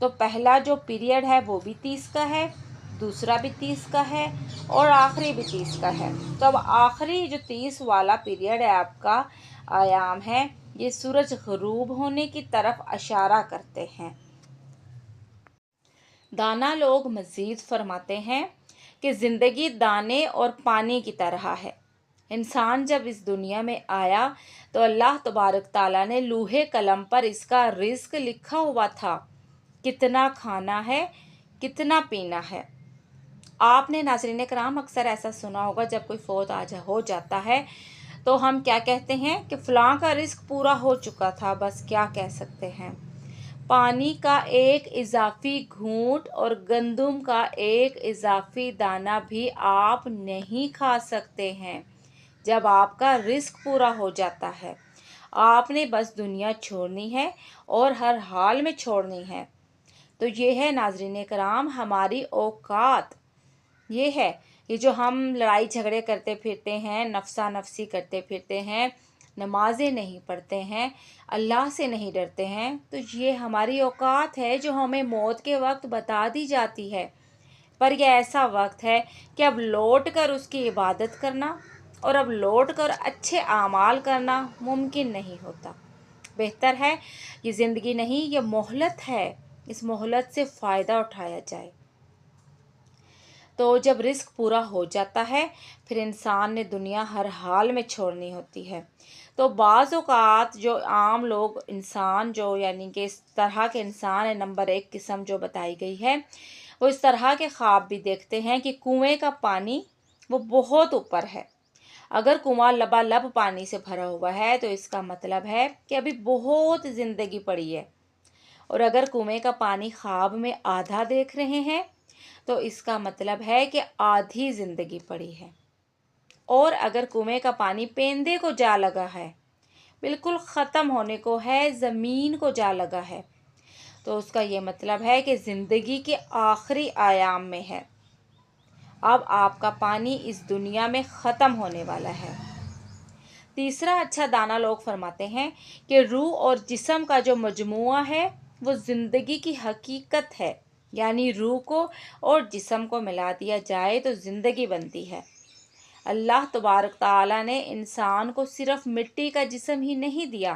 تو پہلا جو پیریڈ ہے وہ بھی 30 کا ہے، دوسرا بھی 30 کا ہے اور آخری بھی 30 کا ہے۔ تو اب آخری جو 30 والا پیریڈ ہے آپ کا ایام ہے، یہ سورج غروب ہونے کی طرف اشارہ کرتے ہیں۔ دانا لوگ مزید فرماتے ہیں کہ زندگی دانے اور پانی کی طرح ہے۔ انسان جب اس دنیا میں آیا تو اللہ تبارک تعالیٰ نے لوح قلم پر اس کا رزق لکھا ہوا تھا، کتنا کھانا ہے، کتنا پینا ہے۔ آپ نے ناظرین کرام اکثر ایسا سنا ہوگا، جب کوئی فوت ہو جاتا ہے تو ہم کیا کہتے ہیں کہ فلاں کا رزق پورا ہو چکا تھا، بس کیا کہہ سکتے ہیں۔ پانی کا ایک اضافی گھونٹ اور گندم کا ایک اضافی دانہ بھی آپ نہیں کھا سکتے ہیں جب آپ کا رزق پورا ہو جاتا ہے۔ آپ نے بس دنیا چھوڑنی ہے اور ہر حال میں چھوڑنی ہے۔ تو یہ ہے ناظرین کرام ہماری اوقات، یہ ہے کہ جو ہم لڑائی جھگڑے کرتے پھرتے ہیں، نفسا نفسی کرتے پھرتے ہیں، نمازیں نہیں پڑھتے ہیں، اللہ سے نہیں ڈرتے ہیں، تو یہ ہماری اوقات ہے جو ہمیں موت کے وقت بتا دی جاتی ہے۔ پر یہ ایسا وقت ہے کہ اب لوٹ کر اس کی عبادت کرنا اور اب لوٹ کر اچھے اعمال کرنا ممکن نہیں ہوتا۔ بہتر ہے یہ زندگی نہیں، یہ مہلت ہے، اس مہلت سے فائدہ اٹھایا جائے۔ تو جب رزق پورا ہو جاتا ہے پھر انسان نے دنیا ہر حال میں چھوڑنی ہوتی ہے۔ تو بعض اوقات جو عام لوگ انسان جو یعنی کہ اس طرح کے انسان ہے، نمبر 1 قسم جو بتائی گئی ہے، وہ اس طرح کے خواب بھی دیکھتے ہیں کہ کنویں کا پانی وہ بہت اوپر ہے۔ اگر کنواں لبالب پانی سے بھرا ہوا ہے تو اس کا مطلب ہے کہ ابھی بہت زندگی پڑی ہے، اور اگر کنویں کا پانی خواب میں آدھا دیکھ رہے ہیں تو اس کا مطلب ہے کہ آدھی زندگی پڑی ہے، اور اگر کنویں کا پانی پیندے کو جا لگا ہے، بالکل ختم ہونے کو ہے، زمین کو جا لگا ہے، تو اس کا یہ مطلب ہے کہ زندگی کے آخری ایام میں ہے، اب آپ کا پانی اس دنیا میں ختم ہونے والا ہے۔ تیسرا اچھا دانا لوگ فرماتے ہیں کہ روح اور جسم کا جو مجموعہ ہے وہ زندگی کی حقیقت ہے، یعنی روح کو اور جسم کو ملا دیا جائے تو زندگی بنتی ہے۔ اللہ تبارک تعالیٰ نے انسان کو صرف مٹی کا جسم ہی نہیں دیا،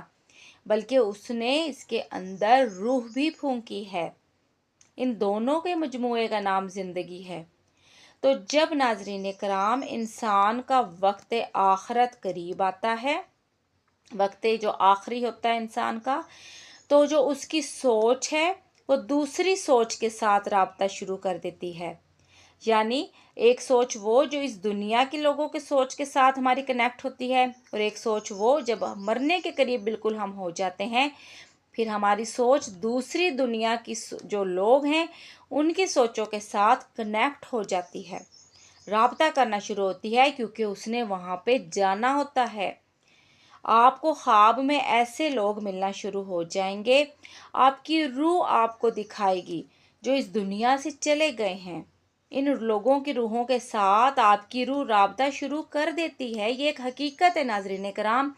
بلکہ اس نے اس کے اندر روح بھی پھونکی ہے۔ ان دونوں کے مجموعے کا نام زندگی ہے۔ تو جب ناظرین کرام انسان کا وقت آخرت قریب آتا ہے، وقت جو آخری ہوتا ہے انسان کا، تو جو اس کی سوچ ہے وہ دوسری سوچ کے ساتھ رابطہ شروع کر دیتی ہے۔ یعنی ایک سوچ وہ جو اس دنیا کے لوگوں کے سوچ کے ساتھ ہماری کنیکٹ ہوتی ہے، اور ایک سوچ وہ جب مرنے کے قریب بالکل ہم ہو جاتے ہیں، پھر ہماری سوچ دوسری دنیا کی جو لوگ ہیں ان کی سوچوں کے ساتھ کنیکٹ ہو جاتی ہے، رابطہ کرنا شروع ہوتی ہے، کیونکہ اس نے وہاں پہ جانا ہوتا ہے۔ آپ کو خواب میں ایسے لوگ ملنا شروع ہو جائیں گے، آپ کی روح آپ کو دکھائے گی جو اس دنیا سے چلے گئے ہیں۔ ان لوگوں کی روحوں کے ساتھ آپ کی روح رابطہ شروع کر دیتی ہے۔ یہ ایک حقیقت ہے ناظرین کرام،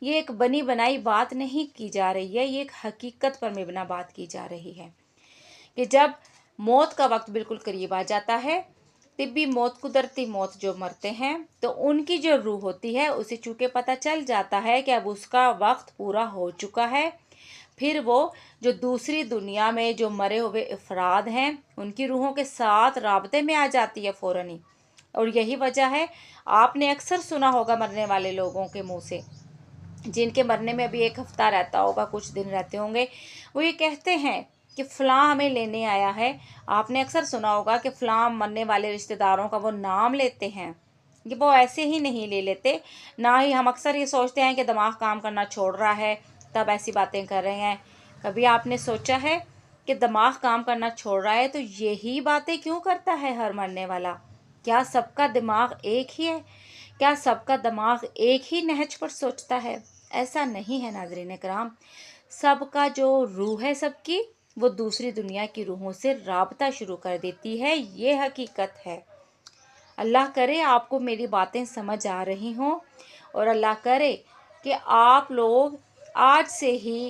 یہ ایک بنی بنائی بات نہیں کی جا رہی ہے، یہ ایک حقیقت پر مبنی بات کی جا رہی ہے کہ جب موت کا وقت بالکل قریب آ جاتا ہے، طبی موت، قدرتی موت جو مرتے ہیں، تو ان کی جو روح ہوتی ہے اسے چونکہ پتہ چل جاتا ہے کہ اب اس کا وقت پورا ہو چکا ہے، پھر وہ جو دوسری دنیا میں جو مرے ہوئے افراد ہیں ان کی روحوں کے ساتھ رابطے میں آ جاتی ہے فوراً ہی۔ اور یہی وجہ ہے، آپ نے اکثر سنا ہوگا مرنے والے لوگوں کے منہ سے، جن کے مرنے میں ابھی 1 ہفتہ رہتا ہوگا، کچھ دن رہتے ہوں گے، وہ یہ کہتے ہیں کہ فلاں ہمیں لینے آیا ہے۔ آپ نے اکثر سنا ہوگا کہ فلاں مرنے والے رشتہ داروں کا وہ نام لیتے ہیں، کہ وہ ایسے ہی نہیں لے لیتے، نہ ہی ہم اکثر یہ سوچتے ہیں کہ دماغ کام کرنا چھوڑ رہا ہے تب ایسی باتیں کر رہے ہیں۔ کبھی آپ نے سوچا ہے کہ دماغ کام کرنا چھوڑ رہا ہے تو یہی باتیں کیوں کرتا ہے ہر مرنے والا؟ کیا سب کا دماغ ایک ہی ہے؟ کیا سب کا دماغ ایک ہی نہج پر سوچتا ہے؟ ایسا نہیں ہے ناظرین کرام، سب کا جو روح ہے سب کی، وہ دوسری دنیا کی روحوں سے رابطہ شروع کر دیتی ہے، یہ حقیقت ہے۔ اللہ کرے آپ کو میری باتیں سمجھ آ رہی ہوں، اور اللہ کرے کہ آپ لوگ آج سے ہی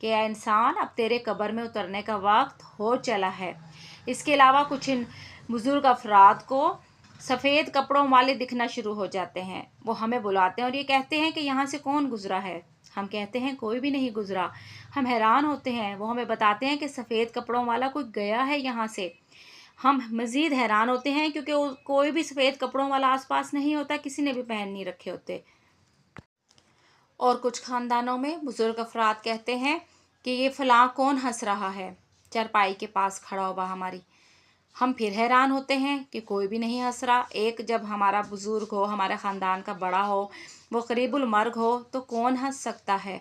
کہ اے انسان اب تیرے قبر میں اترنے کا وقت ہو چلا ہے۔ اس کے علاوہ کچھ ان بزرگ افراد کو سفید کپڑوں والے دکھنا شروع ہو جاتے ہیں۔ وہ ہمیں بلاتے ہیں اور یہ کہتے ہیں کہ یہاں سے کون گزرا ہے؟ ہم کہتے ہیں کوئی بھی نہیں گزرا۔ ہم حیران ہوتے ہیں۔ وہ ہمیں بتاتے ہیں کہ سفید کپڑوں والا کوئی گیا ہے یہاں سے۔ ہم مزید حیران ہوتے ہیں کیونکہ کوئی بھی سفید کپڑوں والا آس پاس نہیں ہوتا، کسی نے بھی پہن نہیں رکھے ہوتے۔ اور کچھ خاندانوں میں بزرگ افراد کہتے ہیں کہ یہ فلاں کون ہنس رہا ہے چارپائی کے پاس کھڑا ہوا ہماری۔ ہم پھر حیران ہوتے ہیں کہ کوئی بھی نہیں ہنس رہا۔ ایک جب ہمارا بزرگ ہو، ہمارے خاندان کا بڑا ہو، وہ قریب المرگ ہو تو کون ہنس سکتا ہے؟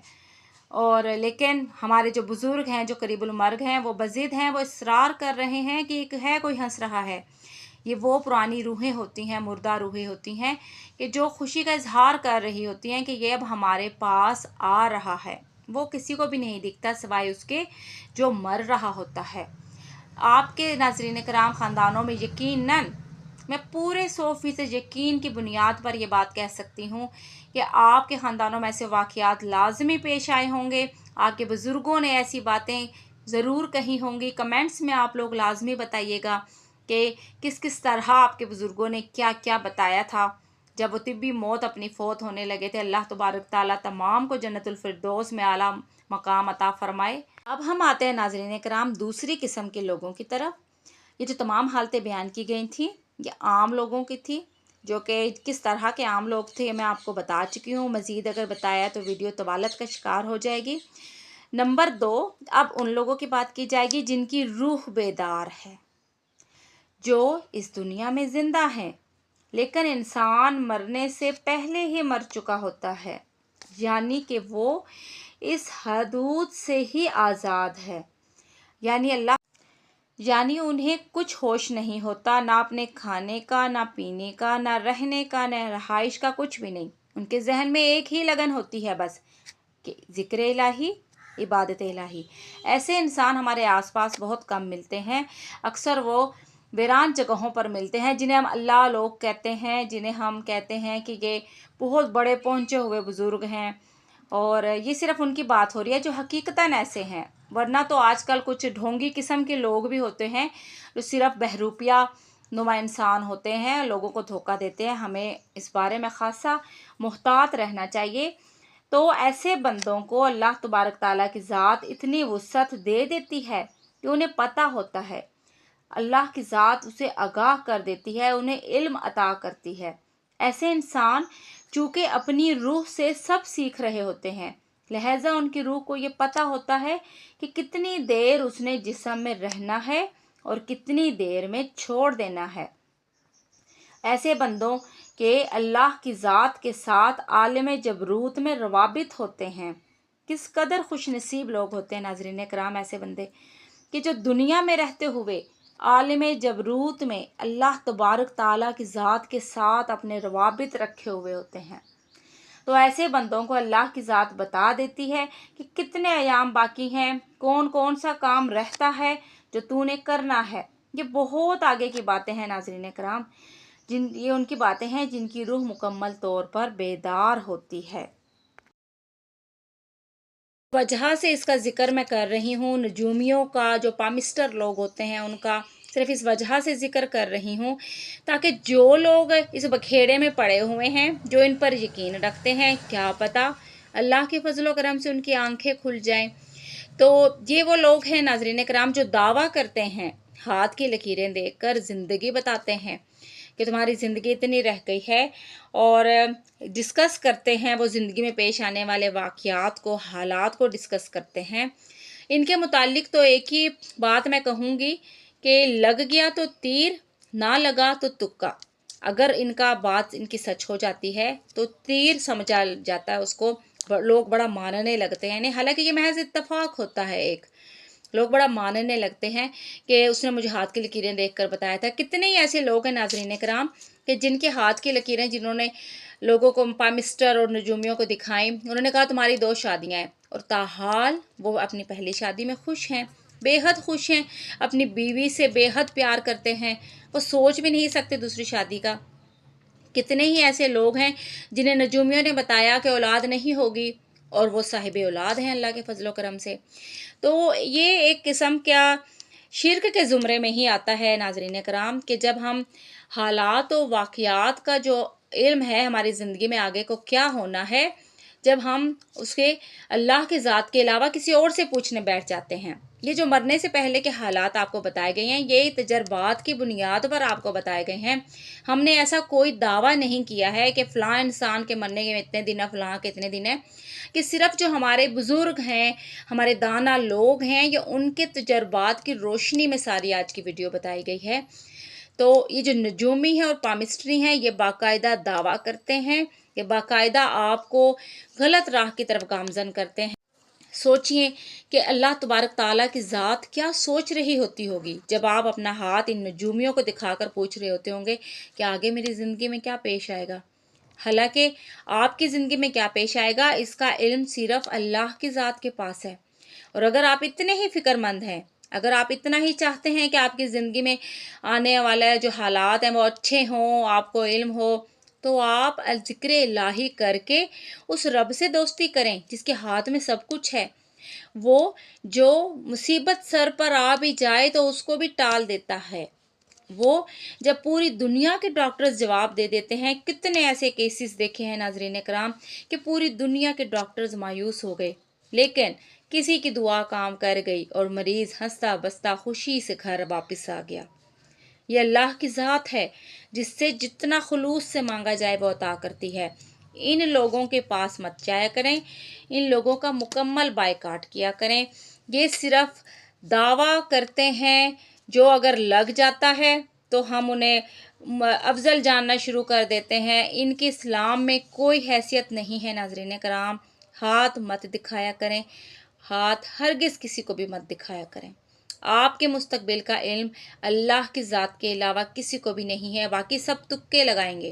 اور لیکن ہمارے جو بزرگ ہیں، جو قریب المرگ ہیں، وہ بضد ہیں، وہ اصرار کر رہے ہیں کہ کوئی ہنس رہا ہے۔ یہ وہ پرانی روحیں ہوتی ہیں، مردہ روحیں ہوتی ہیں کہ جو خوشی کا اظہار کر رہی ہوتی ہیں کہ یہ اب ہمارے پاس آ رہا ہے۔ وہ کسی کو بھی نہیں دکھتا سوائے اس کے جو مر رہا ہوتا ہے۔ آپ کے ناظرین کرام خاندانوں میں یقیناً، میں پورے 100% یقین کی بنیاد پر یہ بات کہہ سکتی ہوں کہ آپ کے خاندانوں میں ایسے واقعات لازمی پیش آئے ہوں گے۔ آپ کے بزرگوں نے ایسی باتیں ضرور کہی ہوں گی۔ کمنٹس میں آپ لوگ لازمی بتائیے گا کہ کس طرح آپ کے بزرگوں نے کیا کیا بتایا تھا جب وہ طبی موت اپنی فوت ہونے لگے تھے۔ اللہ تبارک تعالیٰ تمام کو جنت الفردوس میں اعلیٰ مقام عطا فرمائے۔ اب ہم آتے ہیں ناظرین کرام دوسری قسم کے لوگوں کی طرف۔ یہ جو تمام حالتیں بیان کی گئی تھیں یہ عام لوگوں کی تھی، جو کہ کس طرح کے عام لوگ تھے میں آپ کو بتا چکی ہوں۔ مزید اگر بتایا تو ویڈیو طوالت کا شکار ہو جائے گی۔ نمبر 2، اب ان لوگوں کی بات کی جائے گی جن کی روح بیدار ہے، جو اس دنیا میں زندہ ہیں لیکن انسان مرنے سے پہلے ہی مر چکا ہوتا ہے، یعنی کہ وہ اس حدود سے ہی آزاد ہے، یعنی انہیں کچھ ہوش نہیں ہوتا، نہ اپنے کھانے کا، نہ پینے کا، نہ رہنے کا، نہ رہائش کا، کچھ بھی نہیں۔ ان کے ذہن میں ایک ہی لگن ہوتی ہے بس کہ ذکر الہی، عبادت الہی۔ ایسے انسان ہمارے آس پاس بہت کم ملتے ہیں۔ اکثر وہ ویران جگہوں پر ملتے ہیں جنہیں ہم اللہ لوگ کہتے ہیں، جنہیں ہم کہتے ہیں کہ یہ بہت بڑے پہنچے ہوئے بزرگ ہیں، اور یہ صرف ان کی بات ہو رہی ہے جو حقیقتاً ایسے ہیں۔ ورنہ تو آج کل کچھ ڈھونگی قسم کے لوگ بھی ہوتے ہیں جو صرف بہروپیہ نما انسان ہوتے ہیں، لوگوں کو دھوکہ دیتے ہیں۔ ہمیں اس بارے میں خاصا محتاط رہنا چاہیے۔ تو ایسے بندوں کو اللہ تبارک تعالیٰ کی ذات اتنی وسعت دے دیتی ہے کہ انہیں پتہ ہوتا ہے، اللہ کی ذات اسے آگاہ کر دیتی ہے، انہیں علم عطا کرتی ہے۔ ایسے انسان چونکہ اپنی روح سے سب سیکھ رہے ہوتے ہیں، لہٰذا ان کی روح کو یہ پتہ ہوتا ہے کہ کتنی دیر اس نے جسم میں رہنا ہے اور کتنی دیر میں چھوڑ دینا ہے۔ ایسے بندوں کے اللہ کی ذات کے ساتھ عالم جبروت میں روابط ہوتے ہیں۔ کس قدر خوش نصیب لوگ ہوتے ہیں ناظرین کرام ایسے بندے کہ جو دنیا میں رہتے ہوئے عالم جبروت میں اللہ تبارک تعالیٰ کی ذات کے ساتھ اپنے روابط رکھے ہوئے ہوتے ہیں۔ تو ایسے بندوں کو اللہ کی ذات بتا دیتی ہے کہ کتنے ایام باقی ہیں، کون کون سا کام رہتا ہے جو تو نے کرنا ہے۔ یہ بہت آگے کی باتیں ہیں ناظرین کرام، یہ ان کی باتیں ہیں جن کی روح مکمل طور پر بیدار ہوتی ہے۔ وجہ سے اس کا ذکر میں کر رہی ہوں، نجومیوں کا، جو پامسٹر لوگ ہوتے ہیں ان کا صرف اس وجہ سے ذکر کر رہی ہوں تاکہ جو لوگ اس بکھیڑے میں پڑے ہوئے ہیں، جو ان پر یقین رکھتے ہیں، کیا پتہ اللہ کے فضل و کرم سے ان کی آنکھیں کھل جائیں۔ تو یہ وہ لوگ ہیں ناظرین کرام جو دعویٰ کرتے ہیں، ہاتھ کی لکیریں دیکھ کر زندگی بتاتے ہیں کہ تمہاری زندگی اتنی رہ گئی ہے، اور ڈسکس کرتے ہیں وہ زندگی میں پیش آنے والے واقعات کو، حالات کو ڈسکس کرتے ہیں۔ ان کے متعلق تو ایک ہی بات میں کہوں گی کہ لگ گیا تو تیر، نہ لگا تو تکا۔ اگر ان کا بات ان کی سچ ہو جاتی ہے تو تیر سمجھا جاتا ہے اس کو، لوگ بڑا ماننے لگتے ہیں، حالانکہ یہ محض اتفاق ہوتا ہے ایک، لوگ بڑا ماننے لگتے ہیں کہ اس نے مجھے ہاتھ کی لکیریں دیکھ کر بتایا تھا۔ کتنے ہی ایسے لوگ ہیں ناظرین کرام کہ جن کے ہاتھ کی لکیریں جنہوں نے لوگوں کو، پامسٹر اور نجومیوں کو دکھائیں، انہوں نے کہا تمہاری 2 شادیاں ہیں، اور تاحال وہ اپنی پہلی شادی میں خوش ہیں، بے حد خوش ہیں، اپنی بیوی سے بے حد پیار کرتے ہیں، وہ سوچ بھی نہیں سکتے دوسری شادی کا۔ کتنے ہی ایسے لوگ ہیں جنہیں نجومیوں نے بتایا کہ اولاد نہیں ہوگی، اور وہ صاحب اولاد ہیں اللہ کے فضل و کرم سے۔ تو یہ ایک قسم کیا شرک کے زمرے میں ہی آتا ہے ناظرین کرام، کہ جب ہم حالات و واقعات کا جو علم ہے ہماری زندگی میں آگے کو کیا ہونا ہے، جب ہم اس کے اللہ کے ذات کے علاوہ کسی اور سے پوچھنے بیٹھ جاتے ہیں۔ یہ جو مرنے سے پہلے کے حالات آپ کو بتائے گئے ہیں، یہ تجربات کی بنیاد پر آپ کو بتائے گئے ہیں۔ ہم نے ایسا کوئی دعویٰ نہیں کیا ہے کہ فلاں انسان کے مرنے کے اتنے دن ہے، فلاں کے اتنے دن ہے، کہ صرف جو ہمارے بزرگ ہیں، ہمارے دانا لوگ ہیں، یا ان کے تجربات کی روشنی میں ساری آج کی ویڈیو بتائی گئی ہے۔ تو یہ جو نجومی ہے اور پامسٹری ہیں، یہ باقاعدہ دعویٰ کرتے ہیں، یہ باقاعدہ آپ کو غلط راہ کی طرف گامزن کرتے ہیں۔ سوچئے کہ اللہ تبارک تعالیٰ کی ذات کیا سوچ رہی ہوتی ہوگی جب آپ اپنا ہاتھ ان نجومیوں کو دکھا کر پوچھ رہے ہوتے ہوں گے کہ آگے میری زندگی میں کیا پیش آئے گا۔ حالانکہ آپ کی زندگی میں کیا پیش آئے گا اس کا علم صرف اللہ کی ذات کے پاس ہے۔ اور اگر آپ اتنے ہی فکر مند ہیں، اگر آپ اتنا ہی چاہتے ہیں کہ آپ کی زندگی میں آنے والا جو حالات ہیں وہ اچھے ہوں، آپ کو علم ہو، تو آپ ذکر الہی کر کے اس رب سے دوستی کریں جس کے ہاتھ میں سب کچھ ہے۔ وہ جو مصیبت سر پر آ بھی جائے تو اس کو بھی ٹال دیتا ہے۔ وہ جب پوری دنیا کے ڈاکٹرز جواب دے دیتے ہیں، کتنے ایسے کیسز دیکھے ہیں ناظرین کرام کہ پوری دنیا کے ڈاکٹرز مایوس ہو گئے، لیکن کسی کی دعا کام کر گئی اور مریض ہنستا بستا خوشی سے گھر واپس آ گیا۔ یہ اللہ کی ذات ہے جس سے جتنا خلوص سے مانگا جائے وہ عطا کرتی ہے۔ ان لوگوں کے پاس مت جایا کریں، ان لوگوں کا مکمل بائیکاٹ کیا کریں۔ یہ صرف دعویٰ کرتے ہیں، جو اگر لگ جاتا ہے تو ہم انہیں افضل جاننا شروع کر دیتے ہیں۔ ان کی اسلام میں کوئی حیثیت نہیں ہے ناظرین کرام۔ ہاتھ مت دکھایا کریں، ہاتھ ہرگز کسی کو بھی مت دکھایا کریں۔ آپ کے مستقبل کا علم اللہ کی ذات کے علاوہ کسی کو بھی نہیں ہے، باقی سب تکے لگائیں گے،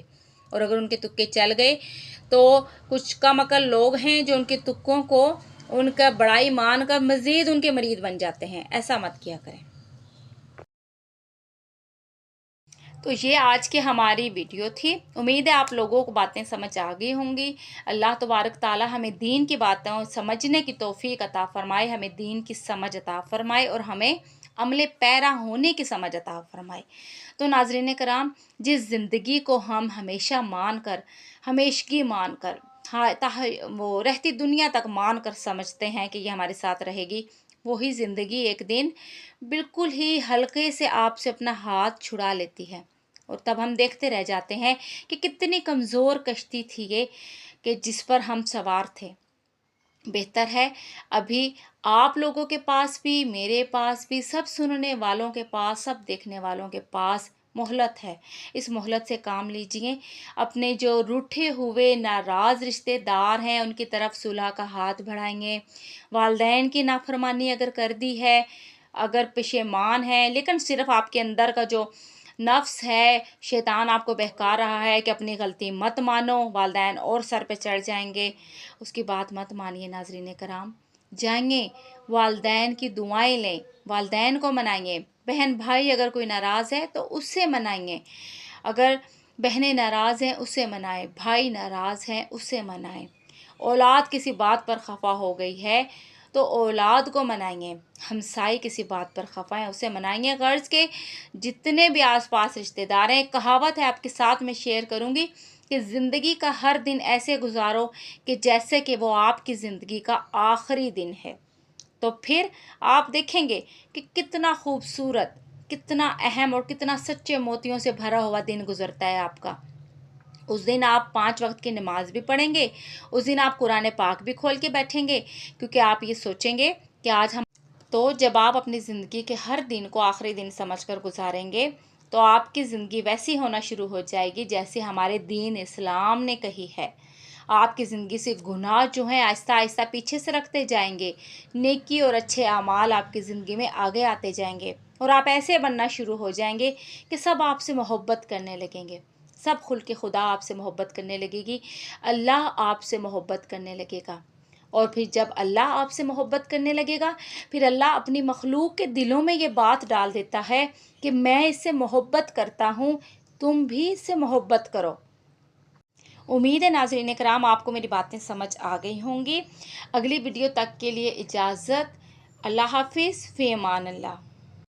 اور اگر ان کے تکے چل گئے تو کچھ کم عقل لوگ ہیں جو ان کے تکوں کو ان کا بڑائی مان کر مزید ان کے مرید بن جاتے ہیں۔ ایسا مت کیا کریں۔ تو یہ آج کی ہماری ویڈیو تھی، امید ہے آپ لوگوں کو باتیں سمجھ آ گئی ہوں گی۔ اللہ تبارک تعالیٰ ہمیں دین کی باتوں سمجھنے کی توفیق عطا فرمائے، ہمیں دین کی سمجھ عطا فرمائے، اور ہمیں عمل پیرا ہونے کی سمجھ عطا فرمائے۔ تو ناظرین کرام، جس زندگی کو ہم ہمیشہ مان کر، ہمیشگی مان کر، وہ رہتی دنیا تک مان کر سمجھتے ہیں کہ یہ ہمارے ساتھ رہے گی، وہی زندگی ایک دن بالکل ہی ہلکے سے آپ سے اپنا ہاتھ چھڑا لیتی ہے، اور تب ہم دیکھتے رہ جاتے ہیں کہ کتنی کمزور کشتی تھی یہ کہ جس پر ہم سوار تھے۔ بہتر ہے ابھی آپ لوگوں کے پاس بھی، میرے پاس بھی، سب سننے والوں کے پاس، سب دیکھنے والوں کے پاس مہلت ہے۔ اس مہلت سے کام لیجئے، اپنے جو روٹھے ہوئے ناراض رشتہ دار ہیں ان کی طرف صلح کا ہاتھ بڑھائیں، والدین کی نافرمانی اگر کر دی ہے، اگر پشیمان ہے، لیکن صرف آپ کے اندر کا جو نفس ہے، شیطان آپ کو بہکا رہا ہے کہ اپنی غلطی مت مانو، والدین اور سر پہ چڑھ جائیں گے، اس کی بات مت مانیے ناظرین کرام۔ جائیں، والدین کی دعائیں لیں، والدین کو منائیں، بہن بھائی اگر کوئی ناراض ہے تو اس سے منائیں، اگر بہنیں ناراض ہیں اس سے منائیں، بھائی ناراض ہیں اس سے منائیں، اولاد کسی بات پر خفا ہو گئی ہے تو اولاد کو منائیں، ہمسائی کسی بات پر خفا ہے اسے منائیں، غرض کے جتنے بھی آس پاس رشتہ دار ہیں۔ کہاوت ہے آپ کے ساتھ میں شیئر کروں گی کہ زندگی کا ہر دن ایسے گزارو کہ جیسے کہ وہ آپ کی زندگی کا آخری دن ہے، تو پھر آپ دیکھیں گے کہ کتنا خوبصورت، کتنا اہم اور کتنا سچے موتیوں سے بھرا ہوا دن گزرتا ہے آپ کا۔ اس دن آپ 5 وقت کی نماز بھی پڑھیں گے، اس دن آپ قرآن پاک بھی کھول کے بیٹھیں گے، کیونکہ آپ یہ سوچیں گے کہ آج ہم تو جب آپ اپنی زندگی کے ہر دن کو آخری دن سمجھ کر گزاریں گے تو آپ کی زندگی ویسی ہونا شروع ہو جائے گی جیسے ہمارے دین اسلام نے کہی ہے۔ آپ کی زندگی سے گناہ جو ہیں آہستہ آہستہ پیچھے سے رکھتے جائیں گے، نیکی اور اچھے اعمال آپ کی زندگی میں آگے آتے جائیں گے، اور آپ ایسے بننا شروع ہو جائیں گے کہ سب آپ سے محبت کرنے لگیں گے، سب خلق خدا آپ سے محبت کرنے لگے گی، اللہ آپ سے محبت کرنے لگے گا، اور پھر جب اللہ آپ سے محبت کرنے لگے گا پھر اللہ اپنی مخلوق کے دلوں میں یہ بات ڈال دیتا ہے کہ میں اس سے محبت کرتا ہوں، تم بھی اس سے محبت کرو۔ امید ہے ناظرین کرام آپ کو میری باتیں سمجھ آ گئی ہوں گی۔ اگلی ویڈیو تک کے لیے اجازت۔ اللہ حافظ، فی امان اللہ۔